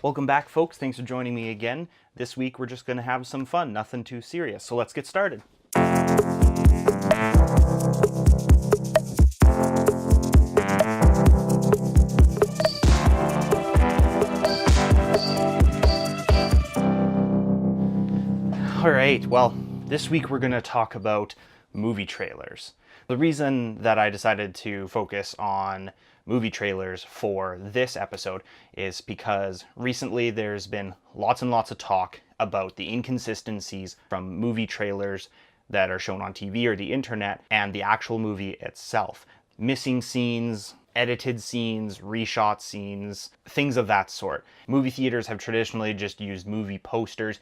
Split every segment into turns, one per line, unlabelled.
Welcome back, folks. Thanks for joining me again. This week we're just going to have some fun, nothing too serious. So let's get started. All right, well, this week we're going to talk about movie trailers. The reason that I decided to focus on movie trailers for this episode is because recently there's been lots and lots of talk about the inconsistencies from movie trailers that are shown on TV or the internet and the actual movie itself. Missing scenes, edited scenes, reshot scenes, things of that sort. Movie theaters have traditionally just used movie posters,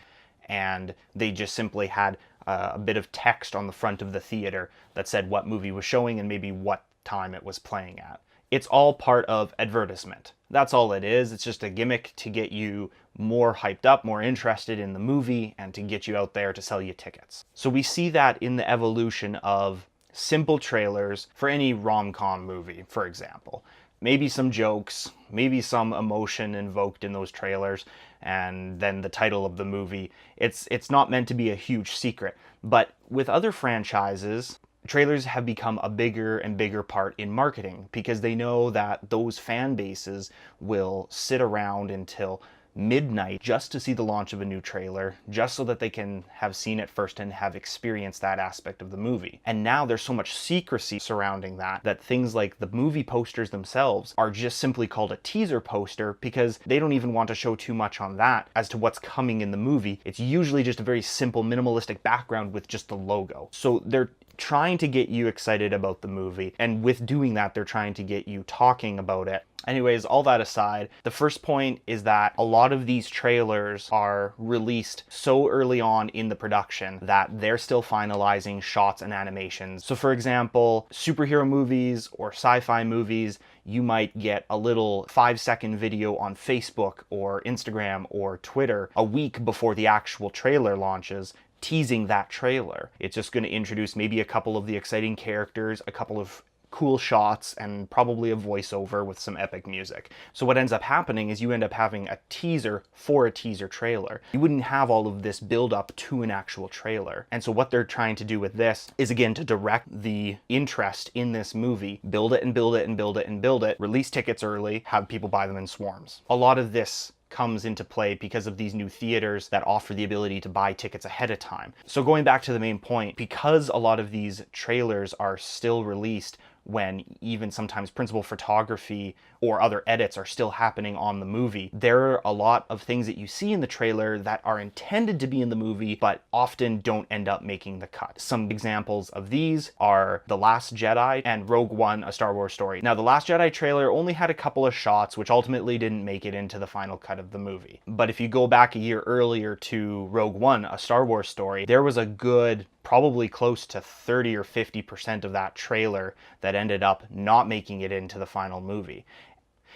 and they just simply had a bit of text on the front of the theater that said what movie was showing and maybe what time it was playing at. It's all part of advertisement. That's all it is. It's just a gimmick to get you more hyped up, more interested in the movie, and to get you out there to sell you tickets. So we see that in the evolution of simple trailers for any rom-com movie, for example. Maybe some jokes, maybe some emotion invoked in those trailers, and then the title of the movie. It's not meant to be a huge secret. But with other franchises, trailers have become a bigger and bigger part in marketing because they know that those fan bases will sit around until midnight just to see the launch of a new trailer, just so that they can have seen it first and have experienced that aspect of the movie. And now there's so much secrecy surrounding that things like the movie posters themselves are just simply called a teaser poster because they don't even want to show too much on that as to what's coming in the movie. It's usually just a very simple minimalistic background with just the logo. So they're trying to get you excited about the movie, and with doing that they're trying to get you talking about it. Anyways, all that aside, the first point is that a lot of these trailers are released so early on in the production that they're still finalizing shots and animations. So for example, superhero movies or sci-fi movies, you might get a little 5-second video on Facebook or Instagram or Twitter a week before the actual trailer launches, teasing that trailer. It's just going to introduce maybe a couple of the exciting characters, a couple of cool shots, and probably a voiceover with some epic music. So what ends up happening is you end up having a teaser for a teaser trailer. You wouldn't have all of this build up to an actual trailer. And so what they're trying to do with this is, again, to direct the interest in this movie, build it and build it and build it and build it, release tickets early, have people buy them in swarms. A lot of this comes into play because of these new theaters that offer the ability to buy tickets ahead of time. So going back to the main point, because a lot of these trailers are still released when even sometimes principal photography or other edits are still happening on the movie, there are a lot of things that you see in the trailer that are intended to be in the movie but often don't end up making the cut. Some examples of these are The Last Jedi and Rogue One, A Star Wars Story. Now, The Last Jedi trailer only had a couple of shots which ultimately didn't make it into the final cut of the movie. But if you go back a year earlier to Rogue One, A Star Wars Story, there was a good probably close to 30 or 50% of that trailer that ended up not making it into the final movie.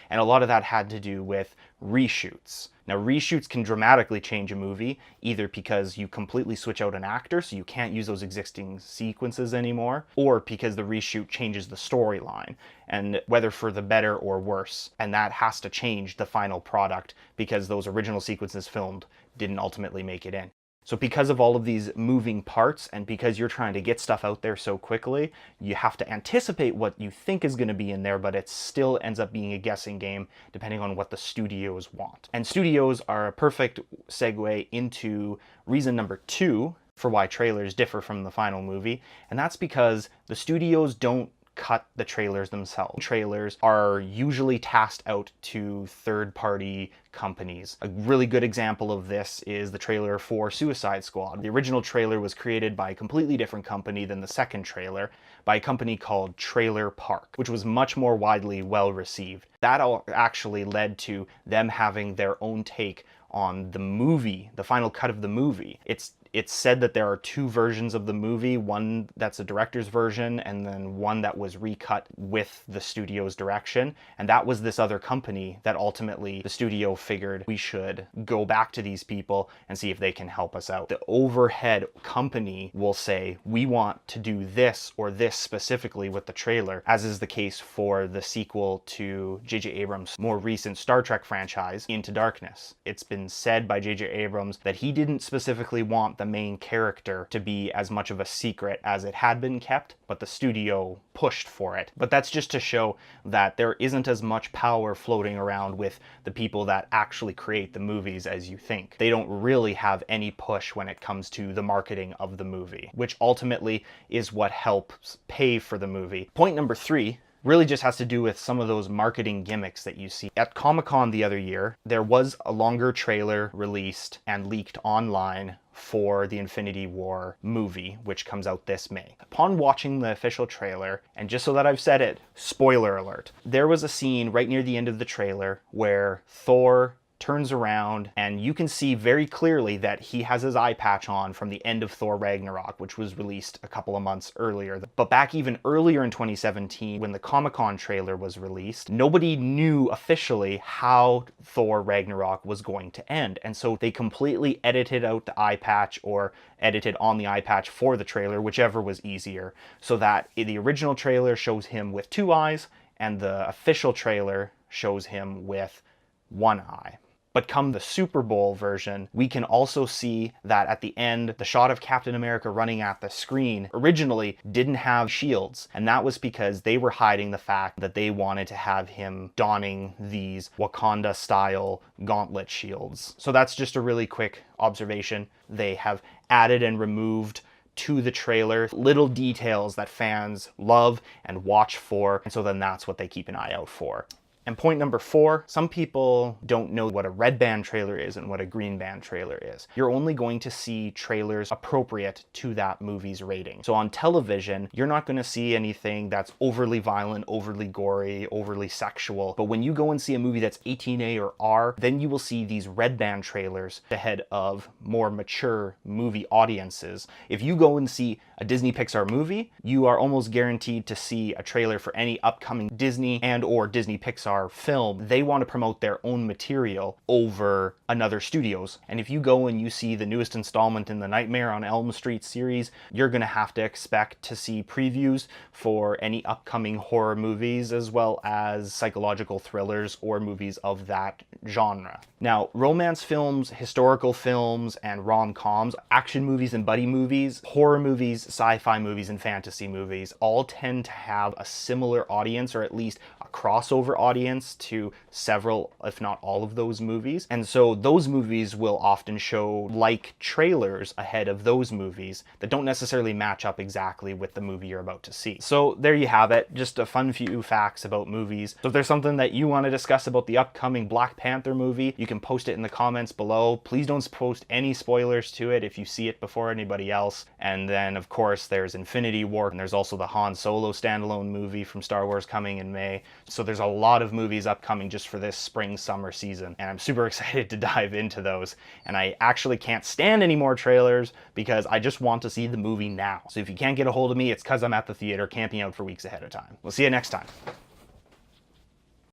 And a lot of that had to do with reshoots. Now, reshoots can dramatically change a movie, either because you completely switch out an actor, so you can't use those existing sequences anymore, or because the reshoot changes the storyline, and whether for the better or worse. And that has to change the final product because those original sequences filmed didn't ultimately make it in. So because of all of these moving parts, and because you're trying to get stuff out there so quickly, you have to anticipate what you think is going to be in there, but it still ends up being a guessing game depending on what the studios want. And studios are a perfect segue into reason number 2 for why trailers differ from the final movie, and that's because the studios don't cut the trailers themselves. Trailers are usually tasked out to third-party companies. A really good example of this is the trailer for Suicide Squad. The original trailer was created by a completely different company than the second trailer, by a company called Trailer Park, which was much more widely well received. That actually led to them having their own take on the movie, the final cut of the movie. It's It's said that there are two versions of the movie, one that's a director's version and then one that was recut with the studio's direction. And that was this other company that ultimately the studio figured we should go back to these people and see if they can help us out. The overhead company will say, we want to do this or this specifically with the trailer, as is the case for the sequel to J.J. Abrams' more recent Star Trek franchise, Into Darkness. It's been said by J.J. Abrams that he didn't specifically want the main character to be as much of a secret as it had been kept, but the studio pushed for it. But that's just to show that there isn't as much power floating around with the people that actually create the movies as you think. They don't really have any push when it comes to the marketing of the movie, which ultimately is what helps pay for the movie. Point number 3 really just has to do with some of those marketing gimmicks that you see. At Comic-Con the other year, there was a longer trailer released and leaked online for the Infinity War movie, which comes out this May. Upon watching the official trailer, and just so that I've said it, spoiler alert, there was a scene right near the end of the trailer where Thor turns around and you can see very clearly that he has his eye patch on from the end of Thor Ragnarok, which was released a couple of months earlier. But back even earlier in 2017, when the Comic-Con trailer was released, nobody knew officially how Thor Ragnarok was going to end. And so they completely edited out the eye patch or edited on the eye patch for the trailer, whichever was easier, so that the original trailer shows him with 2 eyes and the official trailer shows him with 1 eye. But come the Super Bowl version, we can also see that at the end, the shot of Captain America running at the screen originally didn't have shields. And that was because they were hiding the fact that they wanted to have him donning these Wakanda-style gauntlet shields. So that's just a really quick observation. They have added and removed to the trailer little details that fans love and watch for. And so then that's what they keep an eye out for. And point number 4, some people don't know what a red band trailer is and what a green band trailer is. You're only going to see trailers appropriate to that movie's rating. So on television, you're not going to see anything that's overly violent, overly gory, overly sexual. But when you go and see a movie that's 18A or R, then you will see these red band trailers ahead of more mature movie audiences. If you go and see a Disney Pixar movie, you are almost guaranteed to see a trailer for any upcoming Disney and or Disney Pixar film. They want to promote their own material over another studio's. And if you go and you see the newest installment in the Nightmare on Elm Street series, you're going to have to expect to see previews for any upcoming horror movies as well as psychological thrillers or movies of that genre. Now, romance films, historical films, and rom-coms, action movies and buddy movies, horror movies, sci-fi movies, and fantasy movies all tend to have a similar audience, or at least a crossover audience to several, if not all of those movies. And so those movies will often show like trailers ahead of those movies that don't necessarily match up exactly with the movie you're about to see. So there you have it, just a fun few facts about movies. So if there's something that you want to discuss about the upcoming Black Panther movie, you can post it in the comments below. Please don't post any spoilers to it if you see it before anybody else. And then of course there's Infinity War, and there's also the Han Solo standalone movie from Star Wars coming in May. So there's a lot of movies upcoming just for this spring-summer season, and I'm super excited to dive into those. And I actually can't stand any more trailers because I just want to see the movie now. So if you can't get a hold of me, it's because I'm at the theater camping out for weeks ahead of time. We'll see you next time.